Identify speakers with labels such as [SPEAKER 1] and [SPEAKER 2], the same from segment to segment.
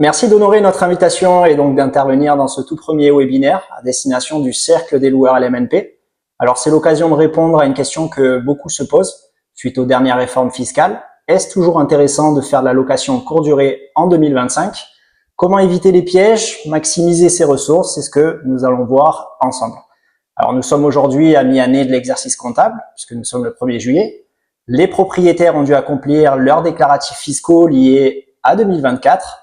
[SPEAKER 1] Merci d'honorer notre invitation et donc d'intervenir dans ce tout premier webinaire à destination du Cercle des loueurs LMNP. Alors, c'est l'occasion de répondre à une question que beaucoup se posent suite aux dernières réformes fiscales. Est-ce toujours intéressant de faire de la location courte durée en 2025? Comment éviter les pièges, maximiser ses ressources? C'est ce que nous allons voir ensemble. Alors, nous sommes aujourd'hui à mi-année de l'exercice comptable, puisque nous sommes le 1er juillet. Les propriétaires ont dû accomplir leurs déclaratifs fiscaux liés à 2024.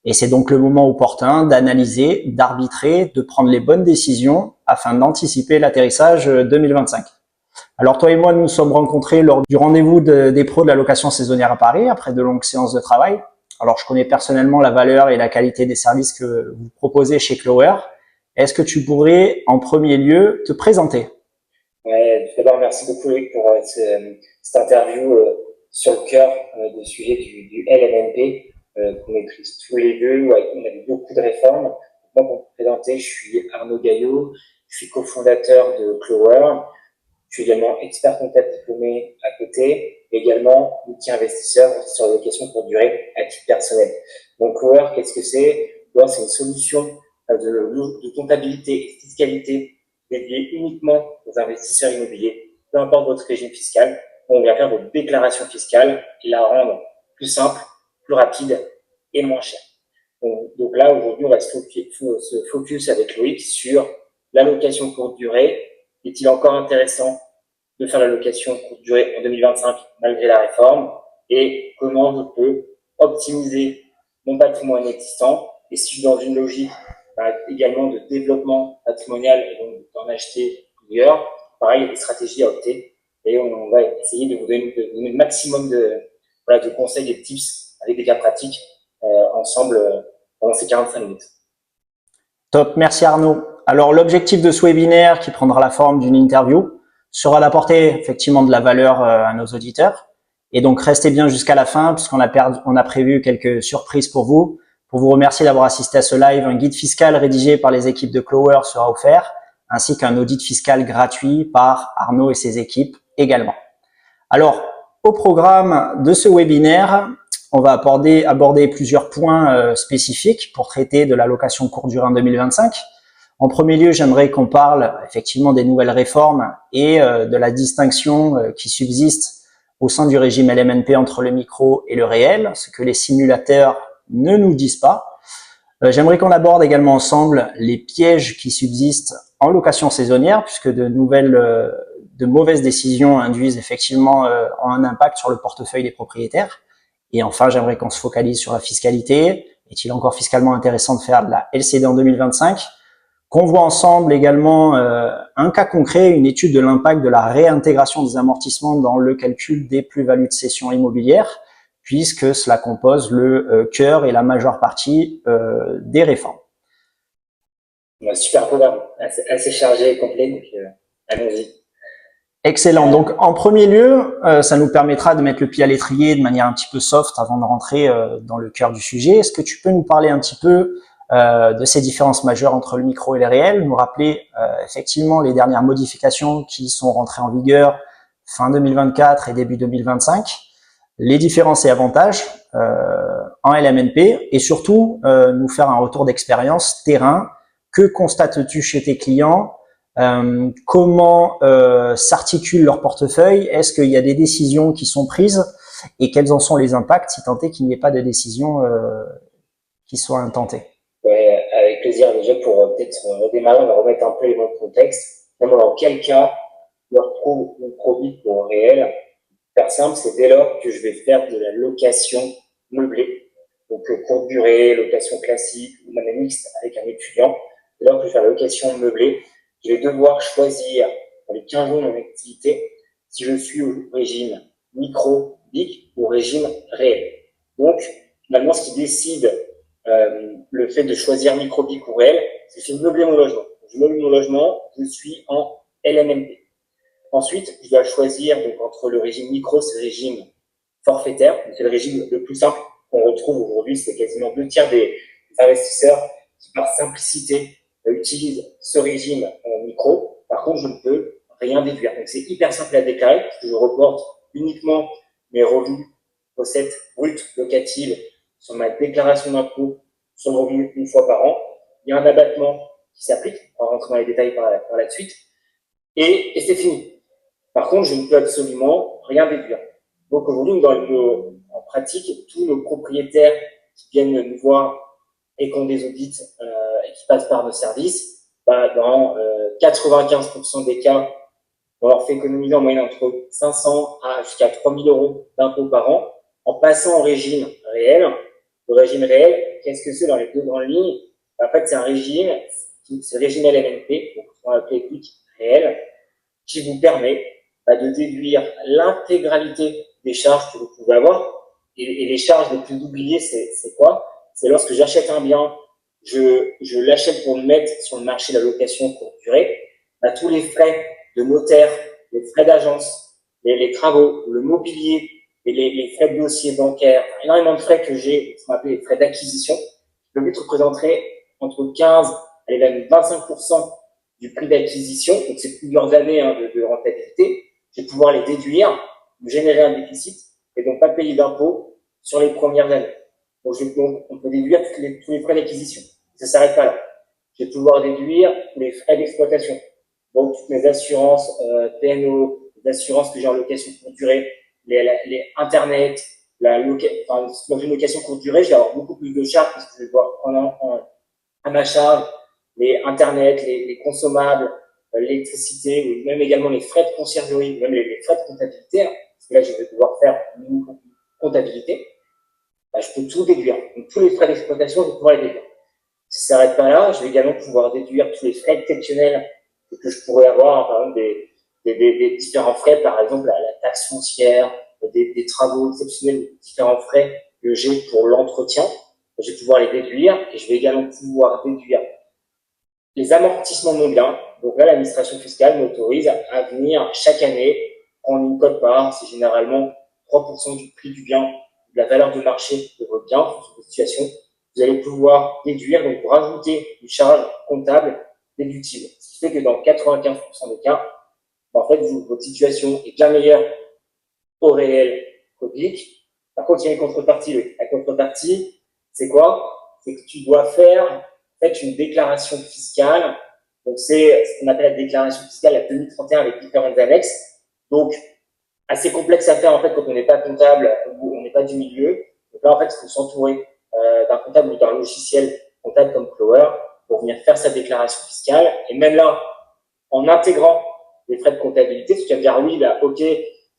[SPEAKER 1] Et c'est donc le moment opportun d'analyser, d'arbitrer, de prendre les bonnes décisions afin d'anticiper l'atterrissage 2025. Alors toi et moi, nous nous sommes rencontrés lors du rendez-vous des pros de la location saisonnière à Paris, après de longues séances de travail. Alors je connais personnellement la valeur et la qualité des services que vous proposez chez Clower. Est-ce que tu pourrais en premier lieu te présenter?
[SPEAKER 2] Ouais, d'abord, merci beaucoup Loïc pour cette interview sur le cœur du sujet du LMNP qu'on maîtrise tous les deux, où on a eu beaucoup de réformes. Moi, pour me présenter, je suis Arnaud Gaillot, je suis cofondateur de Clower, je suis également expert comptable diplômé à côté, et également multi-investisseur sur la location pour durée à titre personnel. Donc Clower, qu'est-ce que c'est? Clower, c'est une solution de comptabilité et de fiscalité dédié uniquement aux investisseurs immobiliers, peu importe votre régime fiscal. On vient faire votre déclaration fiscale et la rendre plus simple, plus rapide et moins chère. Donc là, aujourd'hui, on va se focus avec Loïc sur la location courte durée. Est-il encore intéressant de faire la location courte durée en 2025 malgré la réforme? Et comment je peux optimiser mon patrimoine existant? Et si je suis dans une logique également de développement patrimonial et donc d'en acheter plusieurs, pareil, il y a des stratégies à opter et on va essayer de vous donner le maximum de conseils et de tips avec des cas pratiques ensemble pendant ces 45 minutes.
[SPEAKER 1] Top, merci Arnaud. Alors l'objectif de ce webinaire, qui prendra la forme d'une interview, sera d'apporter effectivement de la valeur à nos auditeurs. Et donc restez bien jusqu'à la fin, puisqu'on a prévu quelques surprises pour vous. Pour vous remercier d'avoir assisté à ce live, un guide fiscal rédigé par les équipes de Clower sera offert, ainsi qu'un audit fiscal gratuit par Arnaud et ses équipes également. Alors, au programme de ce webinaire, on va aborder plusieurs points spécifiques pour traiter de la location courte durée en 2025. En premier lieu, j'aimerais qu'on parle effectivement des nouvelles réformes et de la distinction qui subsiste au sein du régime LMNP entre le micro et le réel, ce que les simulateurs ne nous disent pas. J'aimerais qu'on aborde également ensemble les pièges qui subsistent en location saisonnière, puisque de mauvaises décisions induisent effectivement ont un impact sur le portefeuille des propriétaires. Et enfin, j'aimerais qu'on se focalise sur la fiscalité. Est-il encore fiscalement intéressant de faire de la LCD en 2025? Qu'on voit ensemble également un cas concret, une étude de l'impact de la réintégration des amortissements dans le calcul des plus-values de cession immobilière, puisque cela compose le cœur et la majeure partie des réformes.
[SPEAKER 2] Super programme, assez chargé et complet, donc allons-y.
[SPEAKER 1] Excellent. Donc, en premier lieu, ça nous permettra de mettre le pied à l'étrier de manière un petit peu soft avant de rentrer dans le cœur du sujet. Est-ce que tu peux nous parler un petit peu de ces différences majeures entre le micro et le réel, nous rappeler effectivement les dernières modifications qui sont rentrées en vigueur fin 2024 et début 2025, les différences et avantages en LMNP et surtout nous faire un retour d'expérience terrain. Que constates-tu chez tes clients? Comment s'articule leur portefeuille? Est-ce qu'il y a des décisions qui sont prises et quels en sont les impacts si tant est qu'il n'y ait pas de décision qui soit intentée?
[SPEAKER 2] Ouais, avec plaisir. Déjà, pour peut-être redémarrer, on va remettre un peu les mots de contexte. Vraiment, dans quel cas je retrouve mon produit pour réel? Faire simple, c'est dès lors que je vais faire de la location meublée, donc courte durée, location classique ou même mixte avec un étudiant. Dès lors que je vais faire la location meublée, je vais devoir choisir pour les 15 jours de mon activité si je suis au régime micro, BIC ou au régime réel. Donc, finalement, ce qui décide le fait de choisir micro-BIC ou réel, c'est que je meubler mon logement. Je meuble mon logement, je suis en LMNP. Ensuite, je dois choisir donc entre le régime micro, c'est le régime forfaitaire, c'est le régime le plus simple qu'on retrouve aujourd'hui, c'est quasiment 2/3 des investisseurs qui, par simplicité, utilisent ce régime micro. Par contre, je ne peux rien déduire. Donc, c'est hyper simple à déclarer, parce que je reporte uniquement mes revenus, recettes brutes locatives sur ma déclaration d'impôt sur le revenu une fois par an. Il y a un abattement qui s'applique, on va rentrer dans les détails par la suite, et c'est fini. Par contre, je ne peux absolument rien déduire. Donc aujourd'hui, en pratique, tous nos propriétaires qui viennent nous voir et qui ont des audits et qui passent par nos services, dans 95% des cas, on leur fait économiser en moyenne entre 500 à jusqu'à 3000 euros d'impôts par an en passant au régime réel. Le régime réel, qu'est-ce que c'est dans les deux grandes lignes? En fait, c'est un régime, c'est le régime LMNP, donc on va l'appeler réel, qui vous permet de déduire l'intégralité des charges que vous pouvez avoir. Et les charges les plus oubliées, c'est quoi? C'est lorsque j'achète un bien, je l'achète pour le mettre sur le marché de la location courte durée, tous les frais de notaire, les frais d'agence, les travaux, le mobilier, et les frais de dossier bancaire, énormément de frais que j'ai, ce qu'on appelle les frais d'acquisition, qui peuvent vite représenter entre 15 et même 25% du prix d'acquisition, donc c'est plusieurs années de rentabilité. Je vais pouvoir les déduire, me générer un déficit et donc pas payer d'impôts sur les premières années. Donc, on peut déduire tous les frais d'acquisition. Ça ne s'arrête pas là. Je vais pouvoir déduire tous les frais d'exploitation. Donc toutes mes assurances PNO, les assurances que j'ai en location courte durée, les internet, dans une location courte durée, je vais avoir beaucoup plus de charges parce que je vais devoir prendre à ma charge les internet, les consommables, l'électricité, ou même également les frais de conciergerie, même les frais de comptabilité, parce que là, je vais devoir faire une comptabilité. Je peux tout déduire. Donc, tous les frais d'exploitation, je vais pouvoir les déduire. Si ça ne s'arrête pas là, je vais également pouvoir déduire tous les frais exceptionnels que je pourrais avoir, par exemple des différents frais, par exemple la taxe foncière, des travaux exceptionnels, des différents frais que j'ai pour l'entretien. Je vais pouvoir les déduire et je vais également pouvoir déduire les amortissements de mon bien. Donc là, l'administration fiscale m'autorise à venir chaque année prendre une quote-part, c'est généralement 3% du prix du bien, de la valeur de marché de votre bien, en fonction de votre situation. Vous allez pouvoir déduire, donc vous rajouter une charge comptable déductible. Ce qui fait que dans 95% des cas, en fait, votre situation est bien meilleure au réel qu'au public. Par contre, il y a une contrepartie. La contrepartie, c'est quoi? C'est que tu dois faire en fait une déclaration fiscale. Donc, c'est ce qu'on appelle la déclaration fiscale, la 2031 avec différentes annexes. Donc, assez complexe à faire en fait quand on n'est pas comptable ou on n'est pas du milieu. Donc là, en fait, il faut s'entourer d'un comptable ou d'un logiciel comptable comme Clover pour venir faire sa déclaration fiscale. Et même là, en intégrant les frais de comptabilité, tu vas dire oui, là, ok,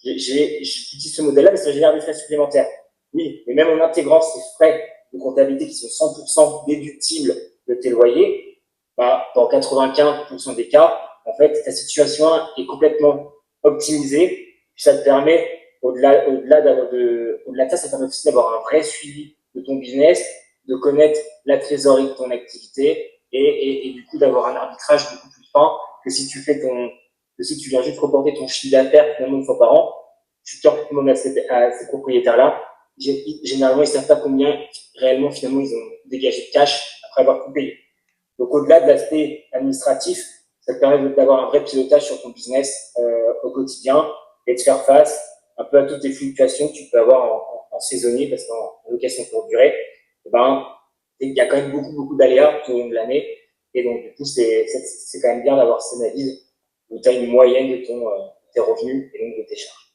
[SPEAKER 2] j'utilise ce modèle-là, mais ça génère des frais supplémentaires. Oui, mais même en intégrant ces frais de comptabilité qui sont 100% déductibles de tes loyers, dans 95% des cas, en fait, ta situation est complètement optimisée. Ça te permet, au-delà de ça, ça te permet aussi d'avoir un vrai suivi de ton business, de connaître la trésorerie de ton activité et du coup d'avoir un arbitrage beaucoup plus fin que si tu viens juste reporter ton chiffre d'affaires finalement une fois par an. Je suis sûr que tout le monde à ces propriétaires-là, généralement, ils savent pas combien réellement finalement ils ont dégagé de cash après avoir tout payé. Donc au-delà de l'aspect administratif, ça te permet d'avoir un vrai pilotage sur ton business au quotidien et de faire face un peu à toutes les fluctuations que tu peux avoir en saisonnier, parce qu'en location courte durée, il y a quand même beaucoup d'aléas tout au long de l'année. Et donc, du coup, c'est quand même bien d'avoir cette analyse où tu as une moyenne de tes revenus et donc de tes charges.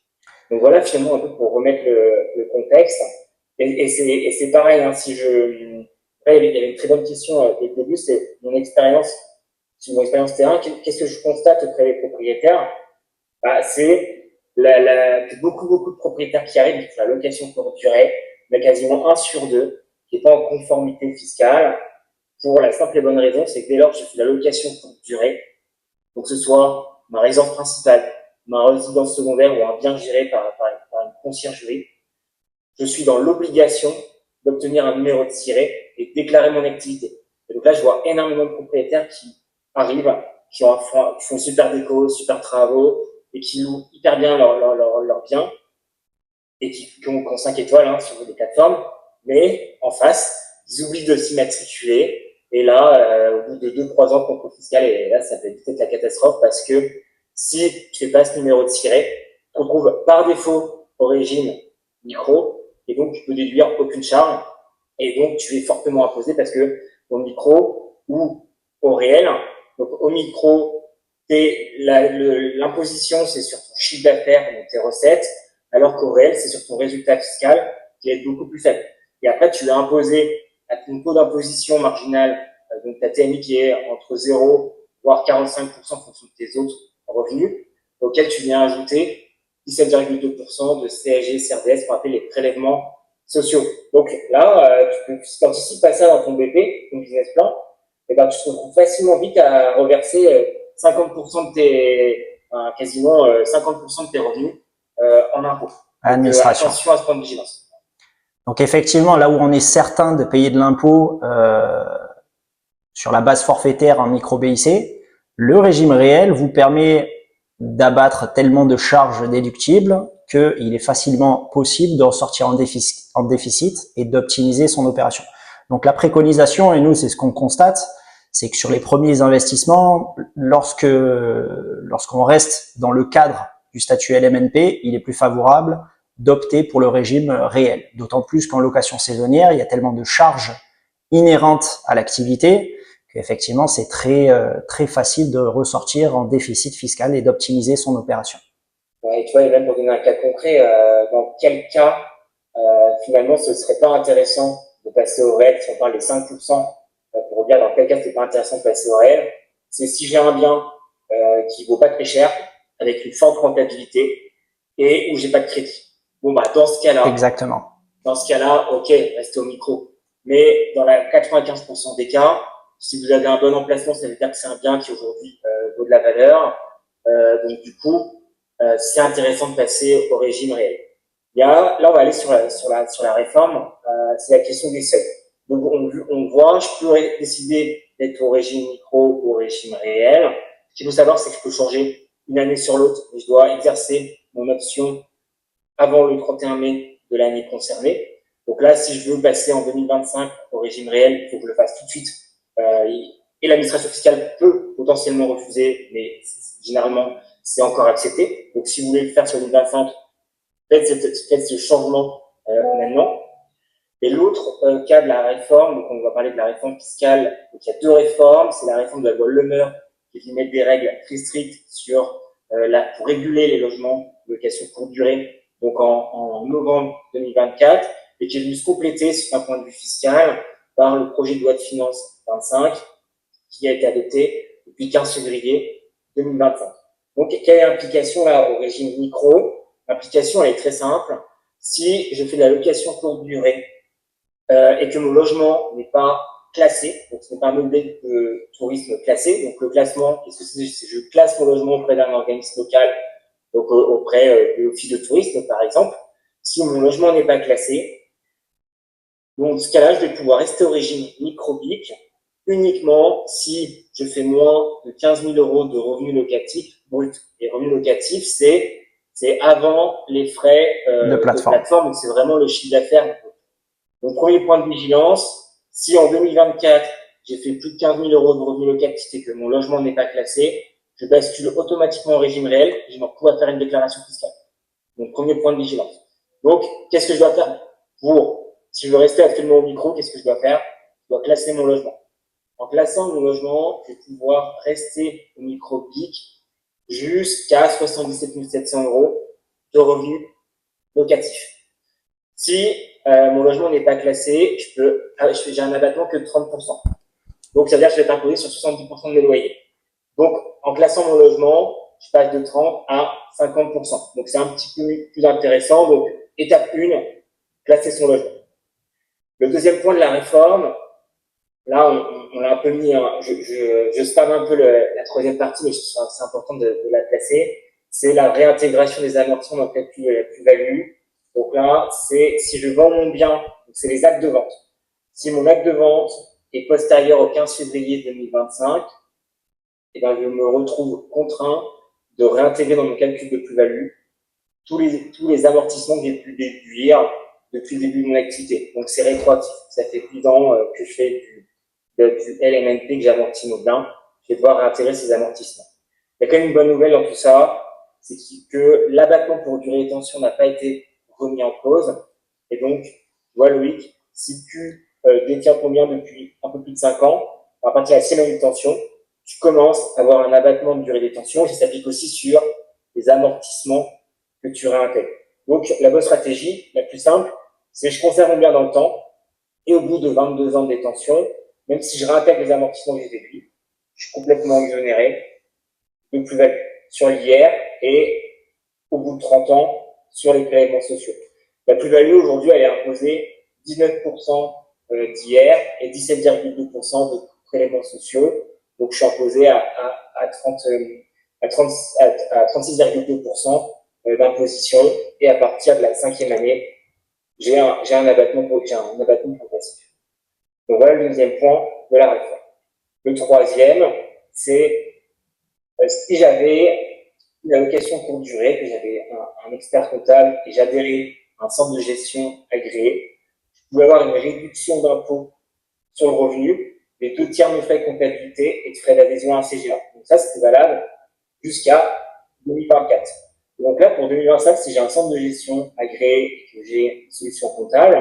[SPEAKER 2] Donc voilà, finalement, un peu pour remettre le contexte. Et c'est pareil, hein, il y avait une très bonne question dès le début, c'est mon expérience terrain. Qu'est-ce que je constate auprès des propriétaires? C'est que beaucoup de propriétaires qui arrivent sur la location courte durée, il y a quasiment 1 sur 2 qui n'est pas en conformité fiscale, pour la simple et bonne raison, c'est que dès lors que je fais la location courte durée, donc que ce soit ma résidence principale, ma résidence secondaire ou un bien géré par une conciergerie, je suis dans l'obligation d'obtenir un numéro de siret et de déclarer mon activité. Et donc là, je vois énormément de propriétaires qui arrivent, qui font super déco, super travaux, et qui louent hyper bien leurs biens, et qui ont 5 étoiles sur des plateformes, mais en face, ils oublient de s'immatriculer, et là, au bout de 2-3 ans de contrôle fiscal, et là, ça peut être la catastrophe, parce que si tu fais pas ce numéro de siret, tu te retrouves par défaut au régime micro, et donc tu peux déduire aucune charge. Et donc, tu es fortement imposé parce que au micro ou au réel, donc au micro, l'imposition, c'est sur ton chiffre d'affaires, donc tes recettes, alors qu'au réel, c'est sur ton résultat fiscal qui est beaucoup plus faible. Et après, tu es imposé à ton taux d'imposition marginal, donc ta TMI qui est entre 0 voire 45% en fonction de tes autres revenus, auquel tu viens ajouter 17,2% de CSG, CRDS, qu'on appelle les prélèvements sociaux. Donc là, si tu anticipes pas ça dans ton BP, ton business plan, et ben, tu te retrouves facilement vite à reverser 50% de quasiment 50% de tes revenus en impôts. Donc
[SPEAKER 1] Administration.
[SPEAKER 2] attention à ce point de vigilance.
[SPEAKER 1] Donc effectivement, là où on est certain de payer de l'impôt sur la base forfaitaire en micro-BIC, le régime réel vous permet d'abattre tellement de charges déductibles qu'il est facilement possible de ressortir en déficit et d'optimiser son opération. Donc la préconisation, et nous c'est ce qu'on constate, c'est que sur les premiers investissements, lorsqu'on reste dans le cadre du statut LMNP, il est plus favorable d'opter pour le régime réel. D'autant plus qu'en location saisonnière, il y a tellement de charges inhérentes à l'activité qu'effectivement, c'est très facile de ressortir en déficit fiscal et d'optimiser son opération.
[SPEAKER 2] Ouais, et tu vois, et même pour donner un cas concret, dans quel cas finalement ce serait pas intéressant de passer au réel, si on parle des 5%, pour dire dans quel cas c'est pas intéressant de passer au réel, c'est si j'ai un bien qui vaut pas très cher, avec une forte rentabilité, et où j'ai pas de crédit. Bon bah dans ce cas-là,
[SPEAKER 1] exactement.
[SPEAKER 2] Dans ce cas-là, ok, restez au micro. Mais dans la 95% des cas, si vous avez un bon emplacement, ça veut dire que c'est un bien qui aujourd'hui vaut de la valeur. Donc du coup, c'est intéressant de passer au régime réel. Là, on va aller sur la réforme. C'est la question des seuils. Donc on voit, je peux décider d'être au régime micro ou au régime réel. Ce qu'il faut savoir, c'est que je peux changer une année sur l'autre, mais je dois exercer mon option avant le 31 mai de l'année concernée. Donc là, si je veux passer en 2025 au régime réel, il faut que je le fasse tout de suite. Et l'administration fiscale peut potentiellement refuser, mais généralement, c'est encore accepté. Donc si vous voulez le faire sur 2025, faites ce changement maintenant. Et l'autre cas de la réforme, donc on va parler de la réforme fiscale, donc il y a deux réformes, c'est la réforme de la loi Le Meur qui vient mettre des règles très strictes sur pour réguler les logements de location courte durée, donc en novembre 2024, et qui est venu se compléter sur un point de vue fiscal par le projet de loi de finances 25 qui a été adopté depuis 15 février 2025. Donc, quelle est l'implication là au régime micro? L'implication, elle est très simple. Si je fais de la location courte durée et que mon logement n'est pas classé, donc ce n'est pas un meublé de tourisme classé, donc le classement, qu'est-ce que c'est? Je classe mon logement auprès d'un organisme local, donc auprès de l'office de tourisme par exemple. Si mon logement n'est pas classé, donc dans ce cas-là, je vais pouvoir rester au régime micro-BIC uniquement si je fais moins de 15 000 euros de revenus locatifs bruts. Et revenus locatifs, c'est avant les frais
[SPEAKER 1] de plateforme.
[SPEAKER 2] donc c'est vraiment le chiffre d'affaires. Donc premier point de vigilance, si en 2024, j'ai fait plus de 15 000 euros de revenus locatifs et que mon logement n'est pas classé, je bascule automatiquement au régime réel et je vais pouvoir faire une déclaration fiscale. Donc premier point de vigilance. Donc qu'est-ce que je dois faire si je veux rester actuellement au micro, qu'est-ce que je dois faire? Je dois classer mon logement. En classant mon logement, je vais pouvoir rester au micro BIC jusqu'à 77 700 euros de revenus locatifs. Si mon logement n'est pas classé, j'ai un abattement que de 30%. Donc, ça veut dire que je vais être imposé sur 70% de mes loyers. Donc, en classant mon logement, je passe de 30 à 50%. Donc, c'est un petit peu plus intéressant. Donc, étape 1, classer son logement. Le deuxième point de la réforme, là, on l'a un peu mis, hein, je spam un peu la troisième partie, mais je trouve c'est important de la placer. C'est la réintégration des amortissements dans le calcul de la plus-value. Donc là, c'est si je vends mon bien, c'est les actes de vente. Si mon acte de vente est postérieur au 15 février 2025, et ben, je me retrouve contraint de réintégrer dans mon calcul de plus-value tous les amortissements que j'ai pu déduire depuis le début de mon activité. Donc c'est rétroactif. Ça fait 10 ans que je fais du LMNP, que j'amortis nos biens. Je vais devoir réintégrer ces amortissements. Il y a quand même une bonne nouvelle dans tout ça, c'est que l'abattement pour durée de détention n'a pas été remis en cause. Et donc, tu vois Loïc, si tu détiens ton bien depuis un peu plus de 5 ans, à partir de la 6e année de détention, tu commences à avoir un abattement de durée de détention et ça s'applique aussi sur les amortissements que tu réintègres. Donc, la bonne stratégie, la plus simple, c'est je conserve mon bien dans le temps et au bout de 22 ans de détention, même si je réintègre les amortissements que j'ai déduits, je suis complètement exonéré de plus-value sur l'IR et au bout de 30 ans sur les prélèvements sociaux. La plus-value aujourd'hui, elle est imposée 19% d'IR et 17,2% de prélèvements sociaux. Donc, je suis imposé à 36,2% d'imposition et à partir de la 5e année, j'ai un abattement progressif. Donc, voilà le deuxième point de la réforme. Le troisième, c'est si j'avais une allocation courte durée, que j'avais un expert comptable et j'adhérais à un centre de gestion agréé, je pouvais avoir une réduction d'impôt sur le revenu, les 2 tiers de mes frais de comptabilité et de frais d'adhésion à un CGA. Donc ça, c'était valable jusqu'à 2024. Et donc là, pour 2025, si j'ai un centre de gestion agréé et que j'ai une solution comptable,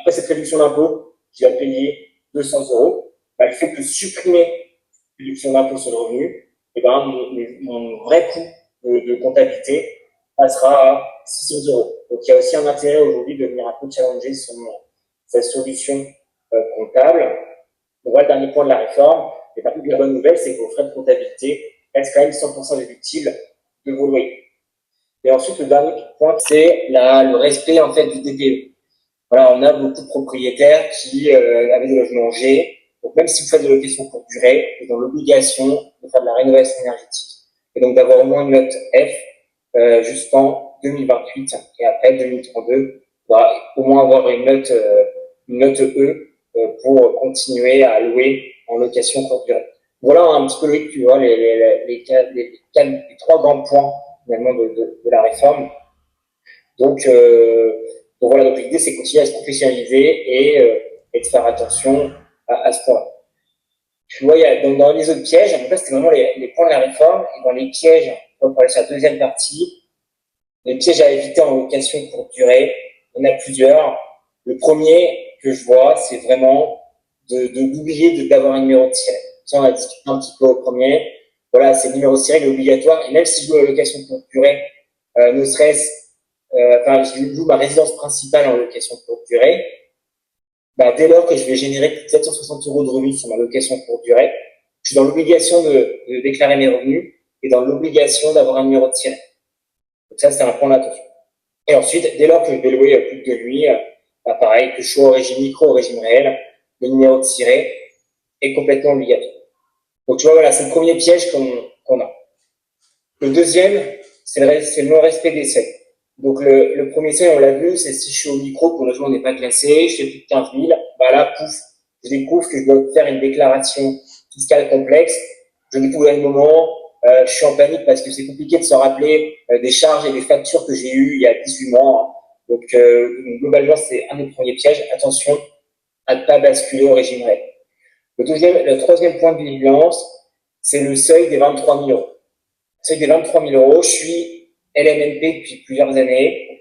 [SPEAKER 2] après cette réduction d'impôt, je vais payer 200 €. Le fait de supprimer cette réduction d'impôt sur le revenu, et mon vrai coût de comptabilité passera à 600 €. Donc il y a aussi un intérêt aujourd'hui de venir un peu challenger sa solution comptable. Donc voilà le dernier point de la réforme. Et par contre, la bonne nouvelle, c'est que vos frais de comptabilité restent quand même 100% déductibles de vos loyers. Et ensuite, le dernier point, c'est le respect en fait du DPE. Voilà, on a beaucoup de propriétaires qui avaient des logements G. Donc même si vous faites de location courte durée, vous êtes dans l'obligation de faire de la rénovation énergétique. Et donc d'avoir au moins une note F jusqu'en 2028 et après 2032, au moins avoir une note E pour continuer à louer en location courte durée. Voilà un petit peu les 3 grands points finalement de la réforme. Donc voilà, donc l'idée c'est de continuer à se professionnaliser et de faire attention à ce point-là. Tu vois, dans les autres pièges, en fait, c'était vraiment les points de la réforme, et dans les pièges, on va parler sur la deuxième partie, les pièges à éviter en location courte durée, il y en a plusieurs. Le premier que je vois, c'est vraiment d'oublier d'avoir un numéro de tiré. Ça, on a discuté un petit peu au premier. Voilà, c'est le numéro de tiré, il est obligatoire, et même si je loue la location courte durée, ne serait-ce je loue ma résidence principale en location courte durée, dès lors que je vais générer plus de 760 € de revenus sur ma location courte durée, je suis dans l'obligation de déclarer mes revenus et dans l'obligation d'avoir un numéro de tiré. Donc ça, c'est un point d'attention. Et ensuite, dès lors que je vais louer plus de 2 nuits, pareil, que je sois au régime micro ou au régime réel, le numéro de tiré est complètement obligatoire. Donc tu vois, voilà, c'est le premier piège qu'on a. Le deuxième, c'est le non-respect des seuils. Donc le premier seuil, on l'a vu, c'est si je suis au micro, que mon logement n'est pas classé, je fais plus de 15 000, là, pouf, je découvre que je dois faire une déclaration fiscale complexe. Je découvre à un moment, je suis en panique parce que c'est compliqué de se rappeler des charges et des factures que j'ai eues il y a 18 mois. Donc globalement, c'est un des premiers pièges. Attention à ne pas basculer au régime réel. Le troisième point de vigilance, c'est le seuil des 23 000 €. Le seuil des 23 000 €, je suis LMNP depuis plusieurs années.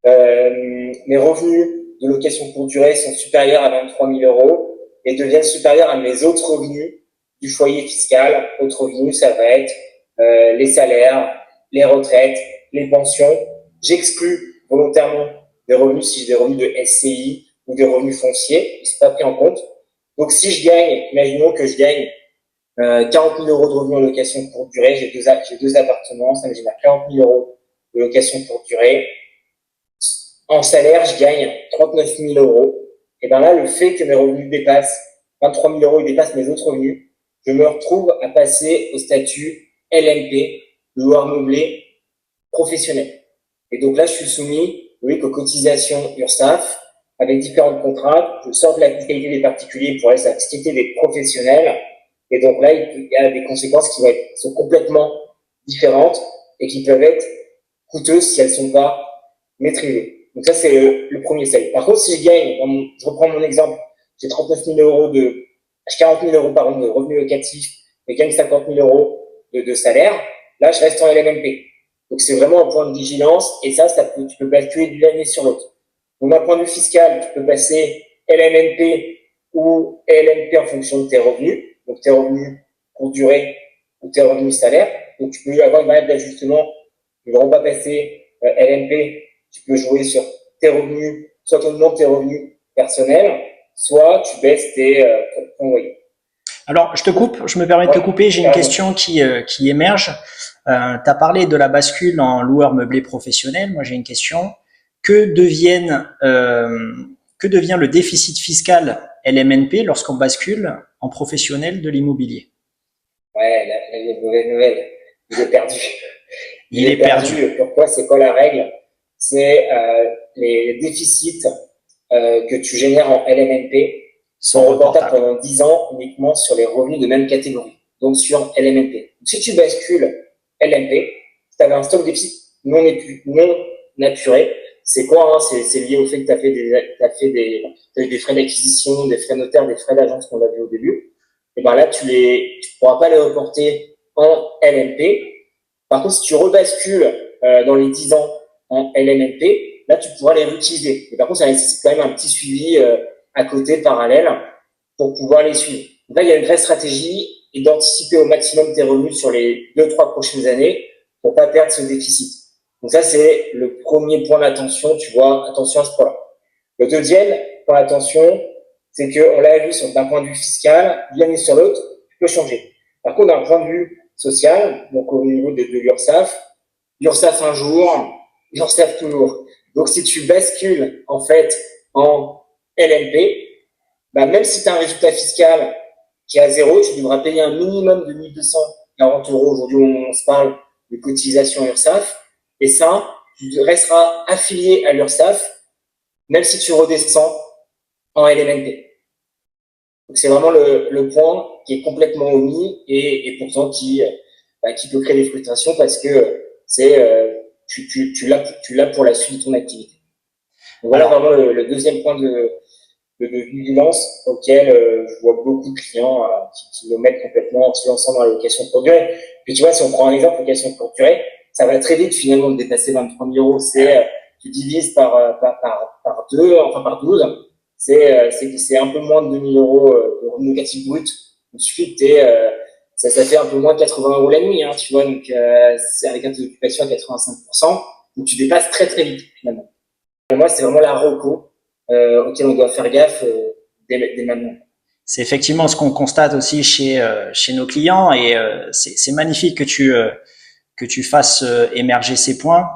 [SPEAKER 2] Mes revenus de location courte durée sont supérieurs à 23 000 € et deviennent supérieurs à mes autres revenus du foyer fiscal. Autres revenus, ça va être les salaires, les retraites, les pensions. J'exclus volontairement des revenus si j'ai des revenus de SCI ou des revenus fonciers, ils ne sont pas pris en compte. Donc si je gagne, imaginons que je gagne 40 000 € de revenus en location courte durée, j'ai deux appartements, ça me génère 40 000 € de location courte durée. En salaire, je gagne 39 000 €. Et là, le fait que mes revenus dépassent 23 000 € et dépassent mes autres revenus, je me retrouve à passer au statut LMP, loueur meublé professionnel. Et donc là, je suis soumis, aux cotisations URSSAF, avec différentes contraintes. Je sors de la fiscalité des particuliers pour aller sur la fiscalité des professionnels. Et donc là, il y a des conséquences qui sont complètement différentes et qui peuvent être coûteuses si elles ne sont pas maîtrisées. Donc ça, c'est le premier seuil. Par contre, si je gagne, je reprends mon exemple, j'ai 39 000 € j'ai 40 000 € de revenus locatifs et gagne 50 000 € de salaire, là, je reste en LMNP. Donc c'est vraiment un point de vigilance et tu peux basculer d'une année sur l'autre. Donc d'un point de vue fiscal, tu peux passer LMNP ou LMP en fonction de tes revenus, donc tes revenus courte durée ou tes revenus salaires. Donc tu peux avoir une variable d'ajustement qui ne vont pas passer LMP, tu peux jouer sur tes revenus, soit au nom de tes revenus personnels, soit tu baisses tes loyers.
[SPEAKER 1] Alors, je te coupe, je me permets de te couper, j'ai une question qui émerge. Tu as parlé de la bascule en loueur meublé professionnel. Moi, j'ai une question. Que devient le déficit fiscal LMNP lorsqu'on bascule en professionnel de l'immobilier?
[SPEAKER 2] Ouais, la mauvaise nouvelle, il est perdu.
[SPEAKER 1] Il est perdu.
[SPEAKER 2] Pourquoi? C'est quoi la règle? C'est les déficits que tu génères en LMNP sont reportables pendant 10 ans uniquement sur les revenus de même catégorie, donc sur LMNP. Si tu bascules LMP, si tu avais un stock déficit non naturé, c'est quoi, hein? C'est lié au fait que tu as eu des frais d'acquisition, des frais notaires, des frais d'agence qu'on a vu au début. Et ben là, tu pourras pas les reporter en LMP. Par contre, si tu rebascules dans les 10 ans en LMNP, là, tu pourras les réutiliser. Et par contre, ça nécessite quand même un petit suivi à côté, parallèle, pour pouvoir les suivre. Donc là, il y a une vraie stratégie et d'anticiper au maximum tes revenus sur les 2-3 prochaines années pour pas perdre ce déficit. Donc ça, c'est le premier point d'attention, tu vois, attention à ce point-là. Le deuxième point d'attention, c'est qu'on l'a vu d'un point de vue fiscal, d'une année sur l'autre, tu peux changer. Par contre, d'un point de vue social, donc au niveau de l'URSSAF un jour, l'URSSAF toujours. Donc si tu bascules en fait en LMP, bah, même si tu as un résultat fiscal qui est à zéro, tu devras payer un minimum de 1240 euros aujourd'hui où on se parle de cotisation URSSAF. Et ça, tu resteras affilié à l'URSSAF, même si tu redescends en LMNP. Donc c'est vraiment le point qui est complètement omis et pourtant qui peut créer des frustrations parce que tu l'as pour la suite de ton activité. Donc voilà vraiment le deuxième point de vigilance auquel je vois beaucoup de clients qui le mettent complètement en se lançant dans la location de courte durée. Puis tu vois, si on prend un exemple, location de courte durée, ça va très vite finalement de dépasser 23 000 euros. Tu divises par 2, enfin par 12. C'est un peu moins de 2 000 euros de revenu locatif brut. Ensuite, ça fait un peu moins de 80 euros la nuit, hein, tu vois, donc c'est avec un taux d'occupation à 85%, donc tu dépasses très très vite finalement. Pour moi, c'est vraiment la reco auquel on doit faire gaffe dès maintenant.
[SPEAKER 1] C'est effectivement ce qu'on constate aussi chez nos clients et c'est magnifique que tu fasses émerger ces points,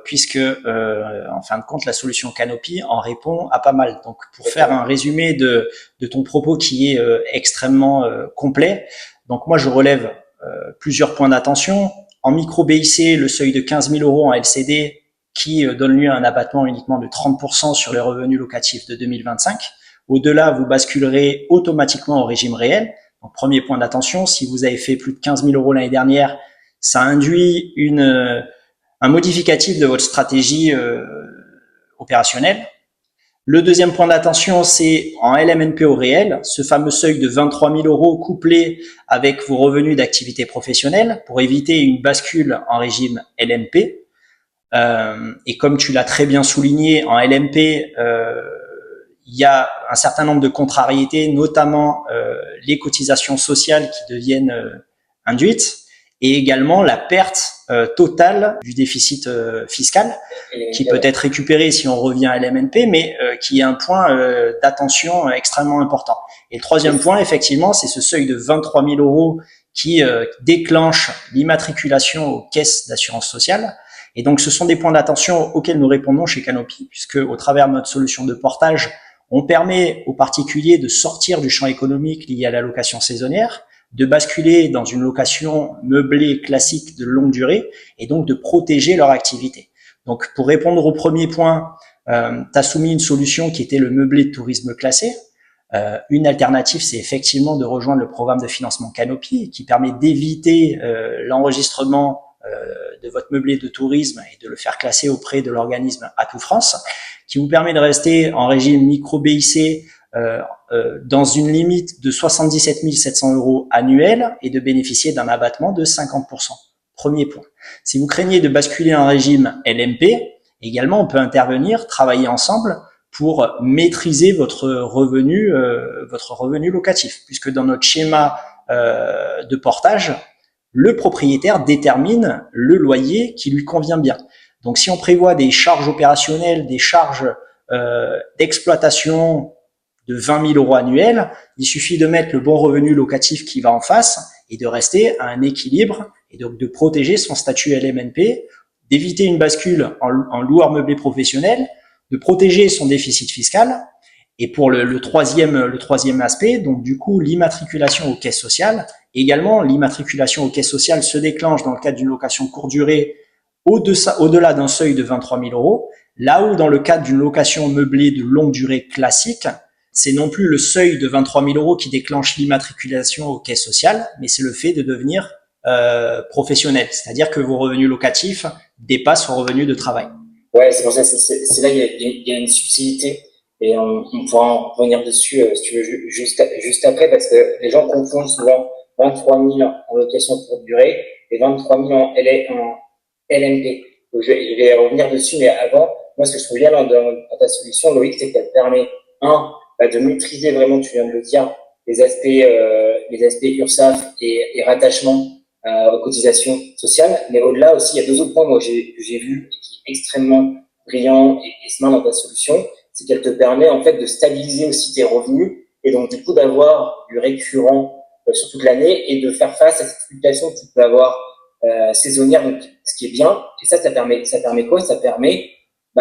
[SPEAKER 1] puisque en fin de compte, la solution Canopy en répond à pas mal. Donc, pour faire un résumé de ton propos qui est extrêmement complet, donc moi je relève plusieurs points d'attention. En micro BIC, le seuil de 15 000 euros en LCD qui donne lieu à un abattement uniquement de 30% sur les revenus locatifs de 2025. Au-delà, vous basculerez automatiquement au régime réel. Donc, premier point d'attention, si vous avez fait plus de 15 000 euros l'année dernière, ça induit un modificatif de votre stratégie opérationnelle. Le deuxième point d'attention, c'est en LMNP au réel, ce fameux seuil de 23 000 euros couplé avec vos revenus d'activité professionnelle pour éviter une bascule en régime LMP. Et comme tu l'as très bien souligné, en LMP, il y a un certain nombre de contrariétés, notamment les cotisations sociales qui deviennent induites, et également la perte totale du déficit fiscal, qui peut être récupéré si on revient à LMNP, mais qui est un point d'attention extrêmement important. Et le troisième point, effectivement, c'est ce seuil de 23 000 euros qui déclenche l'immatriculation aux caisses d'assurance sociale. Et donc, ce sont des points d'attention auxquels nous répondons chez Canopy, puisque au travers de notre solution de portage, on permet aux particuliers de sortir du champ économique lié à la location saisonnière, de basculer dans une location meublée classique de longue durée et donc de protéger leur activité. Donc, pour répondre au premier point, tu as soumis une solution qui était le meublé de tourisme classé. Une alternative, c'est effectivement de rejoindre le programme de financement Canopy qui permet d'éviter l'enregistrement de votre meublé de tourisme et de le faire classer auprès de l'organisme Atout France, qui vous permet de rester en régime micro BIC dans une limite de 77 700 euros annuels et de bénéficier d'un abattement de 50%. Premier point. Si vous craignez de basculer en régime LMP, également on peut intervenir, travailler ensemble pour maîtriser votre revenu locatif, puisque dans notre schéma de portage, le propriétaire détermine le loyer qui lui convient bien. Donc, si on prévoit des charges opérationnelles, des charges d'exploitation de 20 000 € annuels, il suffit de mettre le bon revenu locatif qui va en face et de rester à un équilibre et donc de protéger son statut LMNP, d'éviter une bascule en loueur meublé professionnel, de protéger son déficit fiscal. Et pour le troisième aspect, donc du coup l'immatriculation aux caisses sociales, également l'immatriculation aux caisses sociales se déclenche dans le cadre d'une location courte durée au-delà d'un seuil de 23 000 €, là où dans le cadre d'une location meublée de longue durée classique, c'est non plus le seuil de 23 000 € qui déclenche l'immatriculation aux caisses sociales, mais c'est le fait de devenir professionnel, c'est-à-dire que vos revenus locatifs dépassent vos revenus de travail.
[SPEAKER 2] Ouais, c'est pour ça, c'est là il y a une subtilité et on pourra en revenir dessus si tu veux juste après, parce que les gens confondent souvent 23 000 en location courte durée et 23 000 en LMP. Donc je vais revenir dessus, mais avant, moi ce que je trouve bien dans ta solution, Loïc, c'est qu'elle permet de maîtriser vraiment, tu viens de le dire, les aspects URSSAF et rattachement aux cotisations sociales. Mais au-delà aussi, il y a deux autres points que j'ai vu qui est extrêmement brillant et smart dans ta solution, c'est qu'elle te permet en fait de stabiliser aussi tes revenus et donc du coup d'avoir du récurrent sur toute l'année et de faire face à cette fluctuation que tu peux avoir saisonnière, donc ce qui est bien. Et ça permet quoi? Ça permet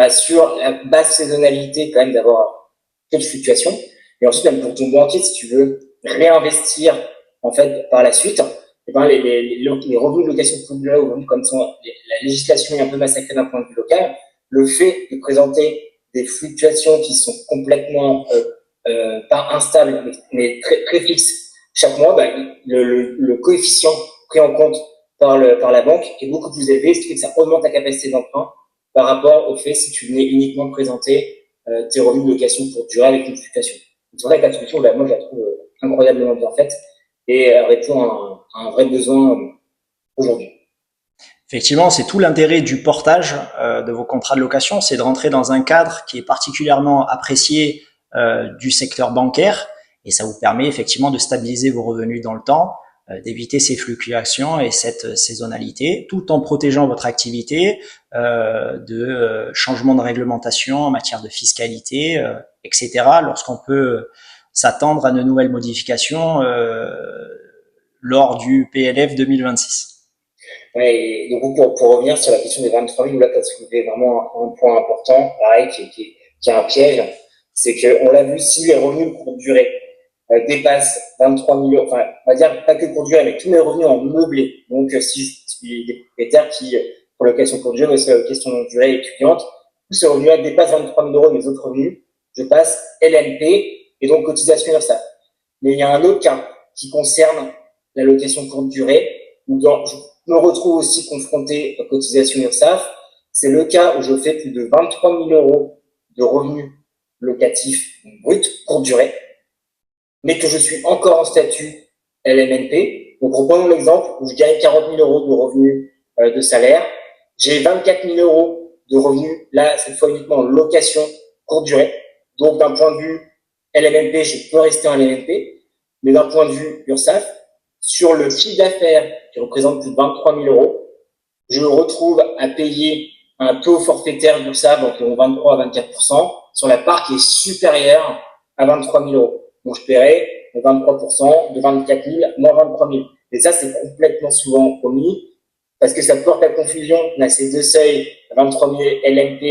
[SPEAKER 2] sur la basse saisonnalité quand même d'avoir quelques fluctuations. Et ensuite, même pour ton banquier, si tu veux réinvestir en fait par la suite, les revenus de location courte durée aujourd'hui, comme la législation est un peu massacrée d'un point de vue local, le fait de présenter des fluctuations qui sont complètement pas instables, mais très, très fixes chaque mois, le coefficient pris en compte par la banque est beaucoup plus élevé, ce qui fait que ça augmente ta capacité d'emprunt par rapport au fait si tu venais uniquement présenter tes revenus de location courte durée avec une fluctuation. C'est pour ça que la solution, moi, je la trouve incroyablement bien faite et répond à un vrai besoin aujourd'hui.
[SPEAKER 1] Effectivement, c'est tout l'intérêt du portage de vos contrats de location, c'est de rentrer dans un cadre qui est particulièrement apprécié du secteur bancaire et ça vous permet effectivement de stabiliser vos revenus dans le temps, d'éviter ces fluctuations et cette saisonnalité, tout en protégeant votre activité de changements de réglementation en matière de fiscalité, etc. Lorsqu'on peut s'attendre à de nouvelles modifications lors du PLF 2026.
[SPEAKER 2] Ouais, et donc pour revenir sur la question des 23 000, où là tu as soulevé vraiment un point important, pareil, qui est un piège, c'est qu'on l'a vu, si les revenus courte durée dépassent 23 000 €, enfin, on va dire pas que courte durée, mais tous mes revenus en meublé, donc si des propriétaires qui, pour location courte durée, mais c'est location longue durée étudiante, tous ces revenus-là dépassent 23 000 € et mes autres revenus, je passe LMP et donc cotisation URSSAF. Mais il y a un autre cas qui concerne la location courte durée, où je me retrouve aussi confronté aux cotisations URSSAF. C'est le cas où je fais plus de 23 000 € de revenus locatifs bruts courte durée, mais que je suis encore en statut LMNP. Donc, reprenons l'exemple où je gagne 40 000 € de revenus de salaire. J'ai 24 000 € de revenus, là, cette fois uniquement en location courte durée. Donc, d'un point de vue LMNP, je peux rester en LMNP, mais d'un point de vue URSSAF, sur le chiffre d'affaires qui représente plus de 23 000 €, je me retrouve à payer un taux forfaitaire d'URSSAF d'environ 23 à 24% sur la part qui est supérieure à 23 000 €. Donc, je paierai 23% de 24 000 moins 23 000. Et ça, c'est complètement souvent omis parce que ça porte à confusion. On a ces deux seuils, 23 000 LMP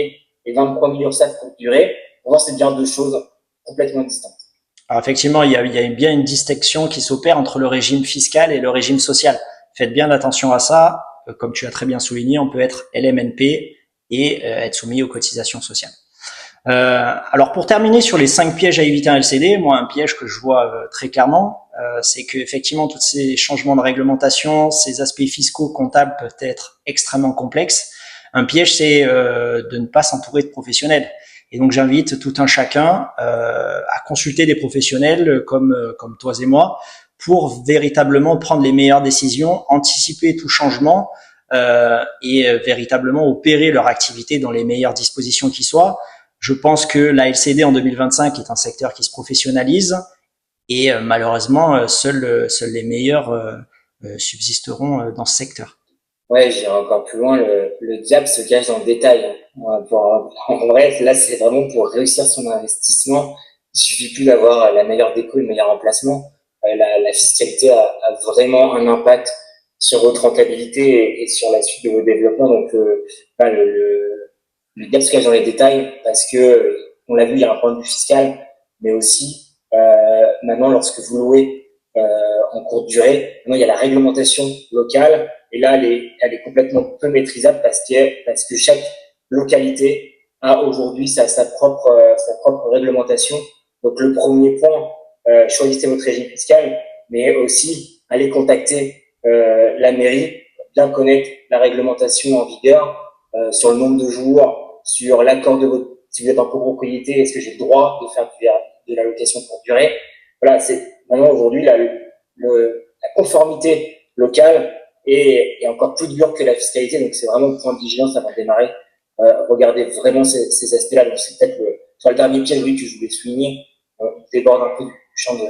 [SPEAKER 2] et 23 000 URSSAF courte durée. Pour moi, c'est bien deux choses complètement distinctes.
[SPEAKER 1] Alors effectivement, il y a bien une distinction qui s'opère entre le régime fiscal et le régime social. Faites bien attention à ça. Comme tu as très bien souligné, on peut être LMNP et être soumis aux cotisations sociales. Alors pour terminer sur les 5 pièges à éviter en LCD, moi un piège que je vois très clairement, c'est que effectivement tous ces changements de réglementation, ces aspects fiscaux, comptables peuvent être extrêmement complexes. Un piège, c'est de ne pas s'entourer de professionnels. Et donc j'invite tout un chacun à consulter des professionnels comme toi et moi pour véritablement prendre les meilleures décisions, anticiper tout changement et véritablement opérer leur activité dans les meilleures dispositions qui soient. Je pense que la LCD en 2025 est un secteur qui se professionnalise et malheureusement, seuls les meilleurs subsisteront dans ce secteur.
[SPEAKER 2] Ouais, j'irai encore plus loin. Le diable se cache dans le détail. En vrai, là, c'est vraiment pour réussir son investissement. Il suffit plus d'avoir la meilleure déco, le meilleur emplacement. La fiscalité a vraiment un impact sur votre rentabilité et sur la suite de vos développements. Donc, bah, le diable se cache dans les détails parce que, on l'a vu, il y a un point de vue fiscal, mais aussi maintenant, lorsque vous louez en courte durée, maintenant il y a la réglementation locale et là, elle est complètement peu maîtrisable parce que chaque localité a aujourd'hui sa propre réglementation. Donc le premier point, choisissez votre régime fiscal, mais aussi allez contacter la mairie, bien connaître la réglementation en vigueur sur le nombre de jours, sur l'accord de votre, si vous êtes en copropriété, est-ce que j'ai le droit de faire de la location pour durée. Voilà, c'est maintenant aujourd'hui la conformité locale est encore plus dure que la fiscalité, donc c'est vraiment le point de vigilance avant de démarrer. Regardez vraiment ces aspects-là. Donc c'est peut-être le dernier pied oui, que je voulais souligner. On déborde un peu du champ de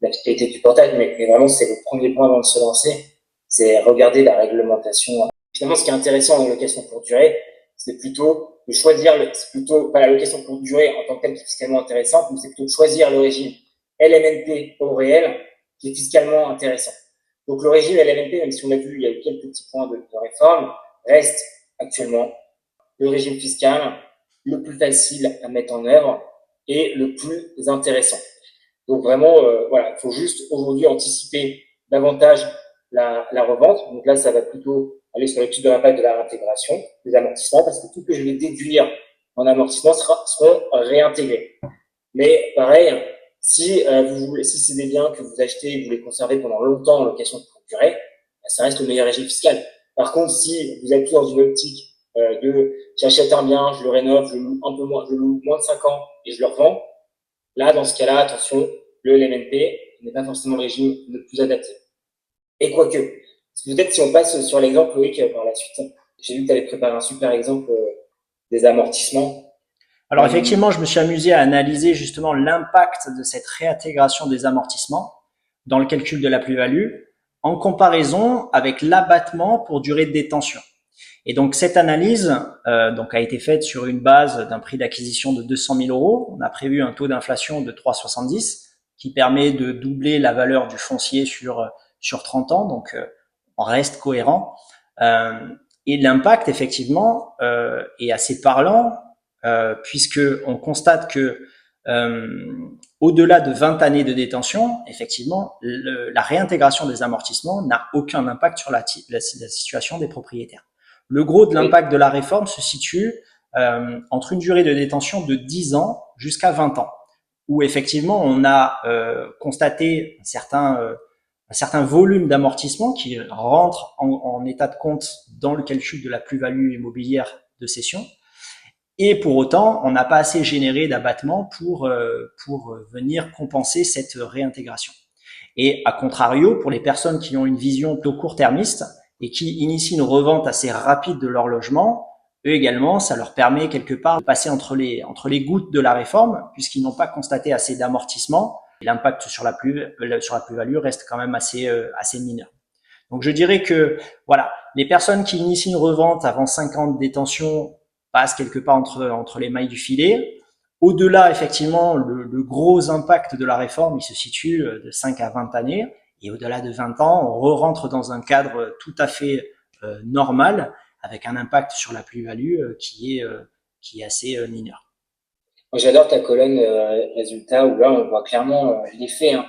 [SPEAKER 2] la fiscalité du portage, mais vraiment c'est le premier point avant de se lancer, c'est regarder la réglementation. Finalement, ce qui est intéressant en location courte durée, c'est plutôt de choisir, c'est plutôt pas la location courte durée en tant que telle qui est fiscalement intéressante, mais c'est plutôt de choisir le régime LMNP au réel qui est fiscalement intéressant. Donc le régime LMNP, même si on a vu, il y a eu quelques petits points de réforme, reste actuellement le régime fiscal le plus facile à mettre en œuvre et le plus intéressant. Donc vraiment, voilà, il faut juste aujourd'hui anticiper davantage la revente. Donc là, ça va plutôt aller sur l'étude de l'impact de la réintégration, des amortissements, parce que tout ce que je vais déduire en amortissement seront réintégrés. Mais pareil, si si c'est des biens que vous achetez et que vous les conservez pendant longtemps en location de courte durée, ça reste le meilleur régime fiscal. Par contre, si vous êtes tout dans une optique de j'achète un bien, je le rénove, je le loue un peu moins, je le loue moins de 5 ans et je le revends, là, dans ce cas-là, attention, le LMNP n'est pas forcément le régime le plus adapté. Et quoique, peut-être si on passe sur l'exemple, Loïc, par la suite, j'ai vu que tu avais préparé un super exemple des amortissements.
[SPEAKER 1] Alors effectivement, je me suis amusé à analyser justement l'impact de cette réintégration des amortissements dans le calcul de la plus-value en comparaison avec l'abattement pour durée de détention. Et donc cette analyse donc a été faite sur une base d'un prix d'acquisition de 200 000 euros. On a prévu un taux d'inflation de 3,70 qui permet de doubler la valeur du foncier sur 30 ans, donc on reste cohérent. Et l'impact effectivement est assez parlant puisque on constate que au-delà de 20 années de détention, effectivement, la réintégration des amortissements n'a aucun impact sur la situation des propriétaires. Le gros de l'impact de la réforme se situe entre une durée de détention de 10 ans jusqu'à 20 ans, où effectivement on a constaté un certain volume d'amortissement qui rentre en état de compte dans le calcul de la plus-value immobilière de cession. Et pour autant, on n'a pas assez généré d'abattement pour venir compenser cette réintégration. Et à contrario, pour les personnes qui ont une vision plutôt court-termiste et qui initient une revente assez rapide de leur logement, eux également, ça leur permet quelque part de passer entre les gouttes de la réforme, puisqu'ils n'ont pas constaté assez d'amortissement. L'impact sur la plus-value reste quand même assez mineur. Donc je dirais que voilà, les personnes qui initient une revente avant 5 ans de détention passe quelque part entre les mailles du filet. Au-delà, effectivement, le gros impact de la réforme, il se situe de 5 à 20 années. Et au-delà de 20 ans, on re-rentre dans un cadre tout à fait normal, avec un impact sur la plus-value qui est assez mineur.
[SPEAKER 2] Moi, j'adore ta colonne résultat où là, on voit clairement l'effet. Hein.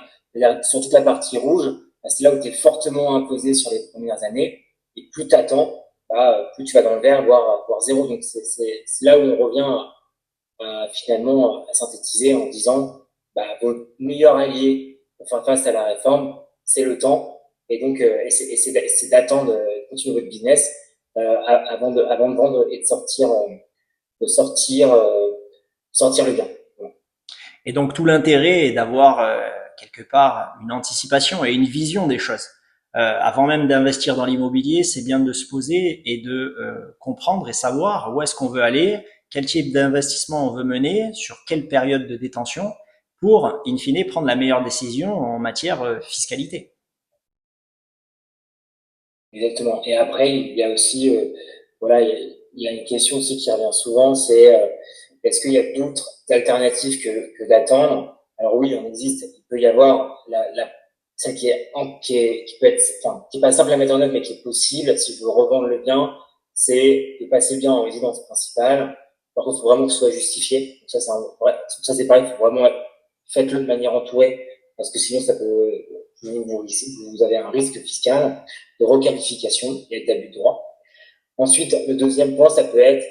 [SPEAKER 2] Sur toute la partie rouge, c'est là où tu es fortement imposé sur les premières années. Et plus tu attends, plus tu vas dans le vert, voire zéro. Donc, c'est là où on revient finalement à synthétiser en disant votre meilleur allié pour faire face à la réforme, c'est le temps. Et donc, c'est d'attendre, de continuer votre business avant de vendre et de sortir le bien. Voilà.
[SPEAKER 1] Et donc, tout l'intérêt est d'avoir quelque part une anticipation et une vision des choses. Avant même d'investir dans l'immobilier, c'est bien de se poser et de comprendre et savoir où est-ce qu'on veut aller, quel type d'investissement on veut mener, sur quelle période de détention, pour, in fine, prendre la meilleure décision en matière fiscalité.
[SPEAKER 2] Exactement. Et après, il y a aussi, voilà, il y a une question aussi qui revient souvent, c'est est-ce qu'il y a d'autres alternatives que d'attendre? Alors oui, on existe. Il peut y avoir celle qui peut être, enfin, qui est pas simple à mettre en œuvre, mais qui est possible si je veux revendre le bien, c'est de passer le bien en résidence principale. Par contre, il faut vraiment que ce soit justifié. Donc ça c'est pareil, il faut vraiment faites-le de manière entourée, parce que sinon ça peut vous avez un risque fiscal de requalification et d'abus de droit. Ensuite, le deuxième point, ça peut être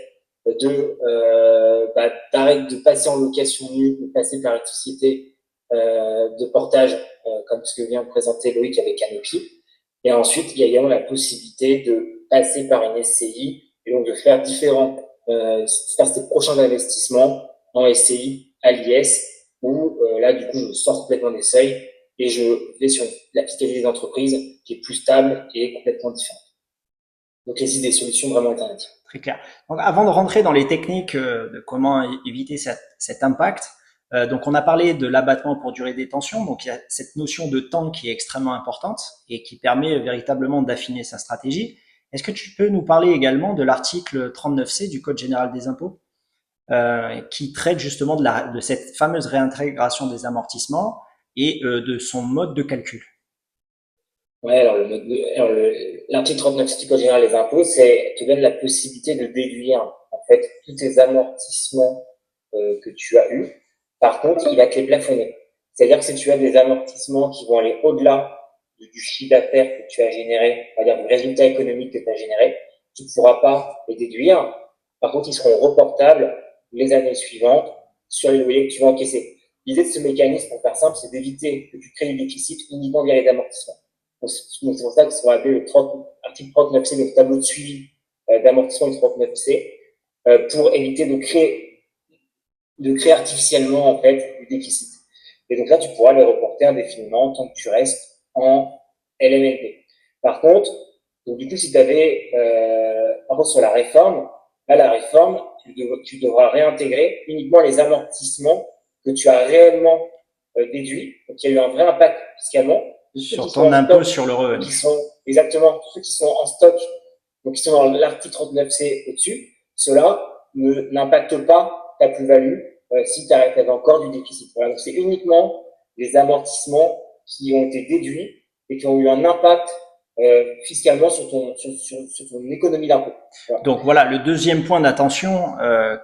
[SPEAKER 2] d'arrêter de passer en location nue, de passer par une société de portage, comme ce que vient de présenter Loïc avec Canopy. Et ensuite, il y a également la possibilité de passer par une SCI et donc de faire faire ces prochains investissements en SCI à l'IS, où là, du coup, je sors complètement des seuils et je vais sur la fiscalité des entreprises qui est plus stable et complètement différente. Donc, il existe des solutions vraiment alternatives.
[SPEAKER 1] Très clair. Donc, avant de rentrer dans les techniques de comment éviter cet impact, donc on a parlé de l'abattement pour durée de détention. Donc, il y a cette notion de temps qui est extrêmement importante et qui permet véritablement d'affiner sa stratégie. Est-ce que tu peux nous parler également de l'article 39C du Code général des impôts qui traite justement de cette fameuse réintégration des amortissements et de son mode de calcul?
[SPEAKER 2] Ouais, alors l'article 39 du Code général des impôts, te donne la possibilité de déduire en fait tous tes amortissements que tu as eus. Par contre, il va te les plafonner. C'est-à-dire que si tu as des amortissements qui vont aller au-delà du chiffre d'affaires que tu as généré, on va dire du résultat économique que tu as généré, tu ne pourras pas les déduire. Par contre, ils seront reportables les années suivantes sur les loyers que tu vas encaisser. L'idée de ce mécanisme, pour faire simple, c'est d'éviter que tu crées du déficit uniquement via les amortissements. Donc, c'est pour ça que ce qu'on appelle l'article 39C, le tableau de suivi d'amortissement du 39C, pour éviter de créer artificiellement en fait du déficit. Et donc là, tu pourras le reporter indéfiniment tant que tu restes en LMNP. Par contre, donc du coup, si tu avais, par contre, sur la réforme, là, la réforme, tu devras réintégrer uniquement les amortissements que tu as réellement déduits. Donc, il y a eu un vrai impact fiscalement.
[SPEAKER 1] Sur ton impôt sur le revenu.
[SPEAKER 2] Exactement, ceux qui sont en stock, donc qui sont dans l'article 39C au-dessus, ceux-là n'impactent pas ta plus-value si tu avais encore du déficit. Voilà, donc c'est uniquement les amortissements qui ont été déduits et qui ont eu un impact fiscalement sur ton économie d'impôt.
[SPEAKER 1] Voilà. Donc voilà, le deuxième point d'attention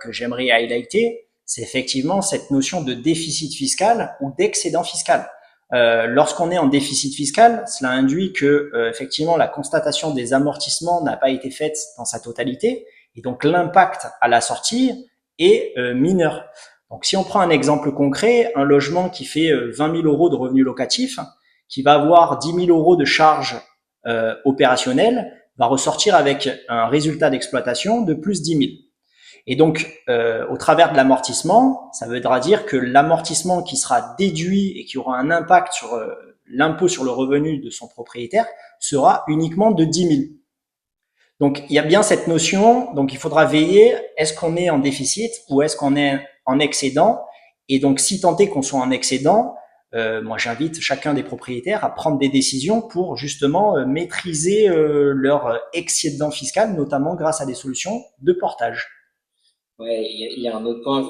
[SPEAKER 1] que j'aimerais highlighter, c'est effectivement cette notion de déficit fiscal ou d'excédent fiscal. Lorsqu'on est en déficit fiscal, cela induit que effectivement la constatation des amortissements n'a pas été faite dans sa totalité et donc l'impact à la sortie est mineur. Donc si on prend un exemple concret, un logement qui fait 20 000 euros de revenus locatifs, qui va avoir 10 000 euros de charges opérationnelles, va ressortir avec un résultat d'exploitation de plus 10 000. Et donc, au travers de l'amortissement, ça voudra dire que l'amortissement qui sera déduit et qui aura un impact sur l'impôt sur le revenu de son propriétaire sera uniquement de 10 000. Donc, il y a bien cette notion. Donc, il faudra veiller, est-ce qu'on est en déficit ou est-ce qu'on est en excédent? Et donc, si tant est qu'on soit en excédent, moi, j'invite chacun des propriétaires à prendre des décisions pour justement maîtriser leur excédent fiscal, notamment grâce à des solutions de portage.
[SPEAKER 2] Ouais, il y a un autre point, je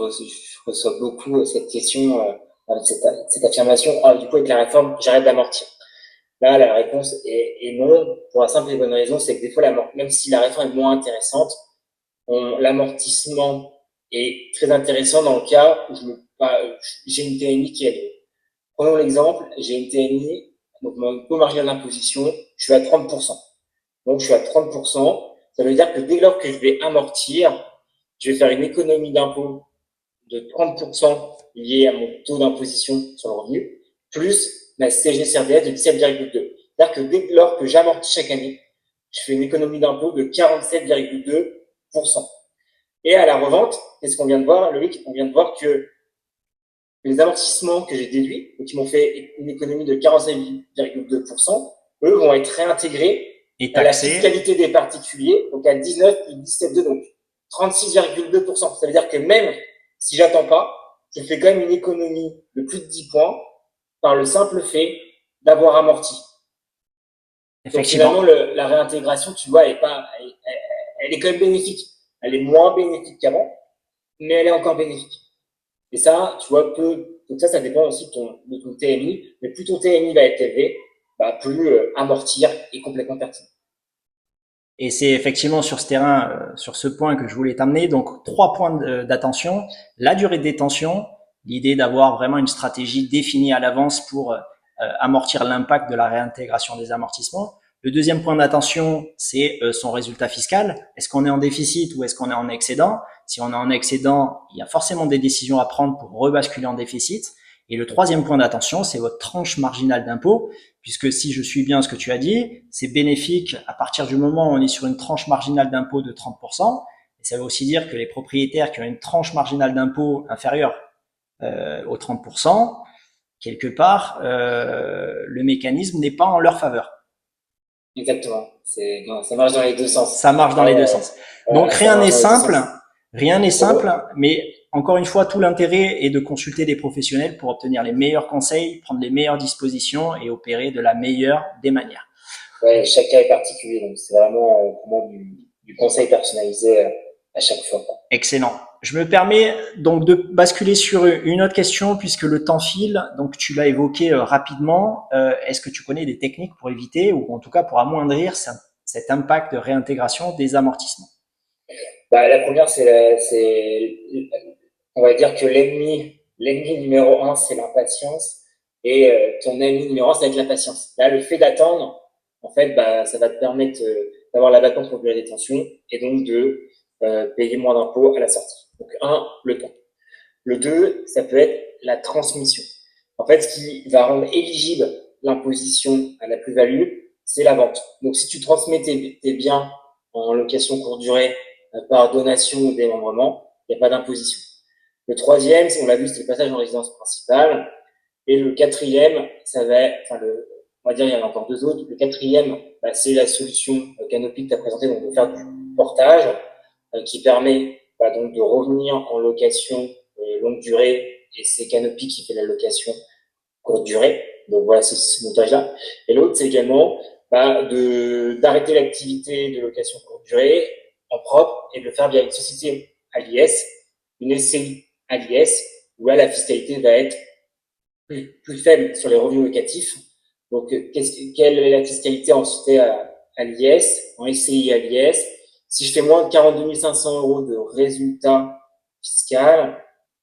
[SPEAKER 2] reçois beaucoup cette question, avec cette affirmation, ah, du coup, avec la réforme, j'arrête d'amortir. Là, la réponse est non, pour la simple et bonne raison, c'est que des fois, même si la réforme est moins intéressante, l'amortissement est très intéressant dans le cas où j'ai une TNI qui est élevée. Prenons l'exemple, j'ai une TNI, donc mon taux marginal d'imposition, je suis à 30%. Donc, je suis à 30%. Ça veut dire que dès lors que je vais amortir, je vais faire une économie d'impôt de 30% liée à mon taux d'imposition sur le revenu, plus ma CSG-CRDS de 17,2. C'est-à-dire que dès lors que j'amortis chaque année, je fais une économie d'impôt de 47,2%. Et à la revente, qu'est-ce qu'on vient de voir, Loïc? On vient de voir que les amortissements que j'ai déduits, qui m'ont fait une économie de 47,2%, eux vont être réintégrés
[SPEAKER 1] et
[SPEAKER 2] à la fiscalité des particuliers, donc à 19 plus 17,2. Donc, 36,2%. Ça veut dire que même si j'attends pas, je fais quand même une économie de plus de 10 points par le simple fait d'avoir amorti. Donc finalement,
[SPEAKER 1] Effectivement.
[SPEAKER 2] la réintégration, tu vois, elle est quand même bénéfique. Elle est moins bénéfique qu'avant, mais elle est encore bénéfique. Et ça, tu vois, donc ça dépend aussi de ton TMI. Mais plus ton TMI va être élevé, bah, plus amortir est complètement pertinent.
[SPEAKER 1] Et c'est effectivement sur ce terrain, sur ce point que je voulais t'amener. Donc, 3 points d'attention. La durée de détention, l'idée d'avoir vraiment une stratégie définie à l'avance pour amortir l'impact de la réintégration des amortissements. Le deuxième point d'attention, c'est son résultat fiscal. Est-ce qu'on est en déficit ou est-ce qu'on est en excédent? Si on est en excédent, il y a forcément des décisions à prendre pour rebasculer en déficit. Et le troisième point d'attention, c'est votre tranche marginale d'impôt, puisque si je suis bien ce que tu as dit, c'est bénéfique à partir du moment où on est sur une tranche marginale d'impôt de 30%. Et ça veut aussi dire que les propriétaires qui ont une tranche marginale d'impôt inférieure aux 30%, quelque part, le mécanisme n'est pas en leur faveur.
[SPEAKER 2] Exactement. Non, ça marche dans les deux sens.
[SPEAKER 1] Ça marche dans les deux sens. Donc
[SPEAKER 2] Ça marche dans les deux sens.
[SPEAKER 1] rien n'est simple, mais encore une fois, tout l'intérêt est de consulter des professionnels pour obtenir les meilleurs conseils, prendre les meilleures dispositions et opérer de la meilleure des manières.
[SPEAKER 2] Ouais, chaque cas est particulier, donc c'est vraiment du conseil personnalisé à chaque fois.
[SPEAKER 1] Excellent. Je me permets donc de basculer sur une autre question puisque le temps file. Donc tu l'as évoqué rapidement. Est-ce que tu connais des techniques pour éviter ou en tout cas pour amoindrir cet impact de réintégration des amortissements?
[SPEAKER 2] Bah, la première, on va dire que l'ennemi numéro un, c'est l'impatience, et ton ennemi numéro un, c'est avec la patience. Là, le fait d'attendre, en fait, bah, ça va te permettre d'avoir la vacance pour la détention et donc de payer moins d'impôts à la sortie. Donc, le temps. Le deux, ça peut être la transmission. En fait, ce qui va rendre éligible l'imposition à la plus-value, c'est la vente. Donc, si tu transmets tes biens en location courte durée par donation ou démembrement, il n'y a pas d'imposition. Le troisième, on l'a vu, c'est le passage en résidence principale. Et le quatrième, ça va être, on va dire, il y en a encore deux autres. Le quatrième, bah, c'est la solution Canopy que tu as présentée, donc de faire du portage, qui permet bah, donc de revenir en location longue durée, et c'est Canopy qui fait la location courte durée. Donc voilà, c'est ce montage-là. Et l'autre, c'est également bah, d'arrêter l'activité de location courte durée en propre et de le faire via une société à l'IS, une SCI à l'IS, où là, la fiscalité va être plus faible sur les revenus locatifs. Donc, quelle est la fiscalité en société à l'IS, en SCI à l'IS? Si je fais moins de 42 500 euros de résultat fiscal,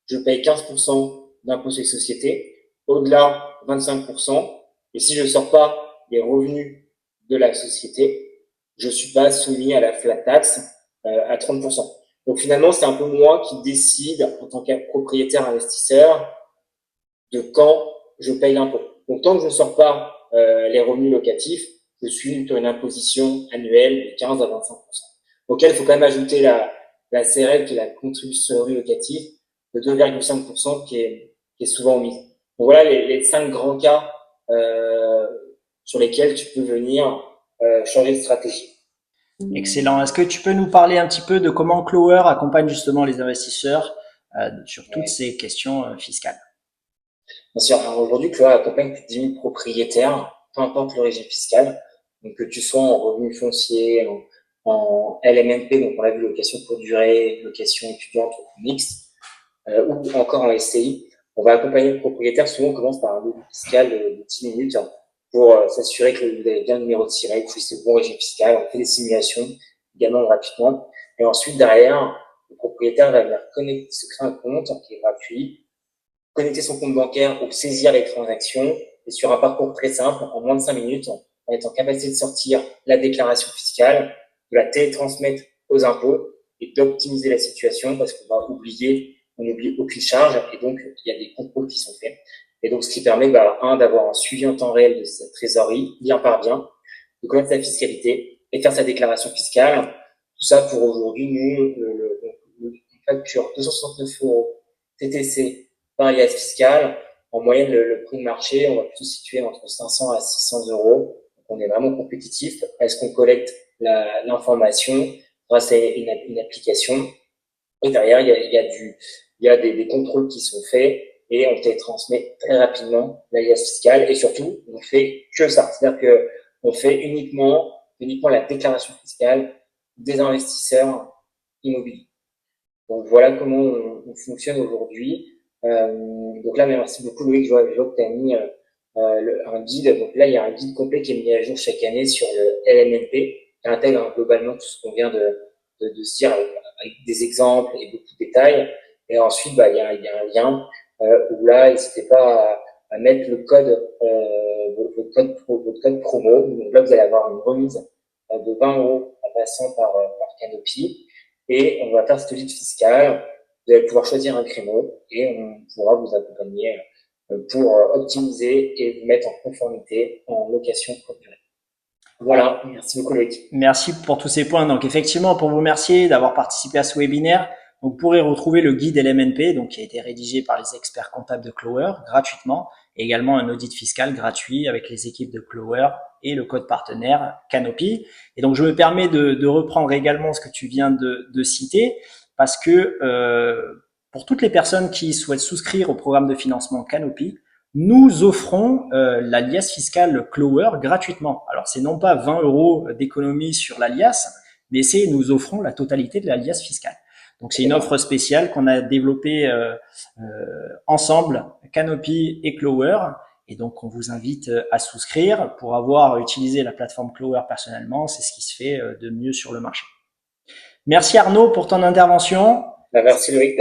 [SPEAKER 2] je paye 15% d'impôt sur les sociétés. Au-delà, 25%. Et si je ne sors pas les revenus de la société, je suis pas soumis à la flat tax à 30%. Donc finalement, c'est un peu moi qui décide en tant que propriétaire investisseur de quand je paye l'impôt. Donc tant que je ne sors pas les revenus locatifs, je suis sur une imposition annuelle de 15 à 25%. Auquel il faut quand même ajouter la CRL, qui est la contribution sur le revenu locatif, de 2,5% qui est souvent omise. Donc voilà les 5 grands cas sur lesquels tu peux venir changer de stratégie.
[SPEAKER 1] Excellent. Est-ce que tu peux nous parler un petit peu de comment Clower accompagne justement les investisseurs sur toutes
[SPEAKER 2] Ouais.
[SPEAKER 1] ces questions fiscales?
[SPEAKER 2] Bien sûr, aujourd'hui, Clover accompagne plus de 10 000 propriétaires, peu importe l'origine fiscale. Donc, que tu sois en revenu foncier, en LMNP, donc on l'a vu, location pour durée, location étudiante ou mixte, ou encore en SCI. On va accompagner le propriétaire. Souvent, on commence par un audit fiscal de 10 minutes pour s'assurer que vous avez bien le numéro de SIRET, que c'est le bon régime fiscal. On fait des simulations également gratuitement. Et ensuite, derrière, le propriétaire va venir se créer un compte qui est gratuit, connecter son compte bancaire pour saisir les transactions, et sur un parcours très simple, en moins de 5 minutes, on va être en capacité de sortir la déclaration fiscale, de la télétransmettre aux impôts et d'optimiser la situation parce qu'on n'oublie aucune charge, et donc il y a des contrôles qui sont faits. Et donc ce qui permet, d'avoir un suivi en temps réel de sa trésorerie, bien par bien, de connaître sa fiscalité et faire sa déclaration fiscale. Tout ça pour aujourd'hui, nous, on facture 269 euros TTC par liasse fiscale. En moyenne, le prix de marché, on va plutôt se situer entre 500 à 600 euros. Donc, on est vraiment compétitif. Est-ce qu'on collecte l'information? grâce à une application. Et derrière, il y a des contrôles qui sont faits et on télétransmet très rapidement l'alias fiscal et surtout, on fait que ça. C'est-à-dire que on fait uniquement la déclaration fiscale des investisseurs immobiliers. Donc voilà comment on fonctionne aujourd'hui. Donc là, merci beaucoup Loïc, je vois que tu as mis un guide. Donc là, il y a un guide complet qui est mis à jour chaque année sur le LNNP, qui intègre globalement tout ce qu'on vient de se dire avec des exemples et beaucoup de détails. Et ensuite, il y a un lien où là, n'hésitez pas à mettre le code, votre code promo. Donc là, vous allez avoir une remise de 20 euros en passant par Canopy. Et on va faire cette audit fiscale. Vous allez pouvoir choisir un créneau et on pourra vous accompagner pour optimiser et vous mettre en conformité en location courte durée. Voilà, merci beaucoup Loïc.
[SPEAKER 1] Merci pour tous ces points. Donc effectivement, pour vous remercier d'avoir participé à ce webinaire, donc, vous pourrez retrouver le guide LMNP, donc qui a été rédigé par les experts comptables de Clover gratuitement, et également un audit fiscal gratuit avec les équipes de Clover et le code partenaire Canopy. Et donc je me permets de reprendre également ce que tu viens de citer, parce que pour toutes les personnes qui souhaitent souscrire au programme de financement Canopy, nous offrons l'alias fiscal Clover gratuitement. Alors c'est non pas 20 euros d'économie sur l'alias, mais c'est nous offrons la totalité de l'alias fiscal. Donc c'est une offre spéciale qu'on a développée ensemble, Canopy et Clover. Et donc on vous invite à souscrire pour avoir utilisé la plateforme Clover personnellement. C'est ce qui se fait de mieux sur le marché. Merci Arnaud pour ton intervention.
[SPEAKER 2] Merci Loïc.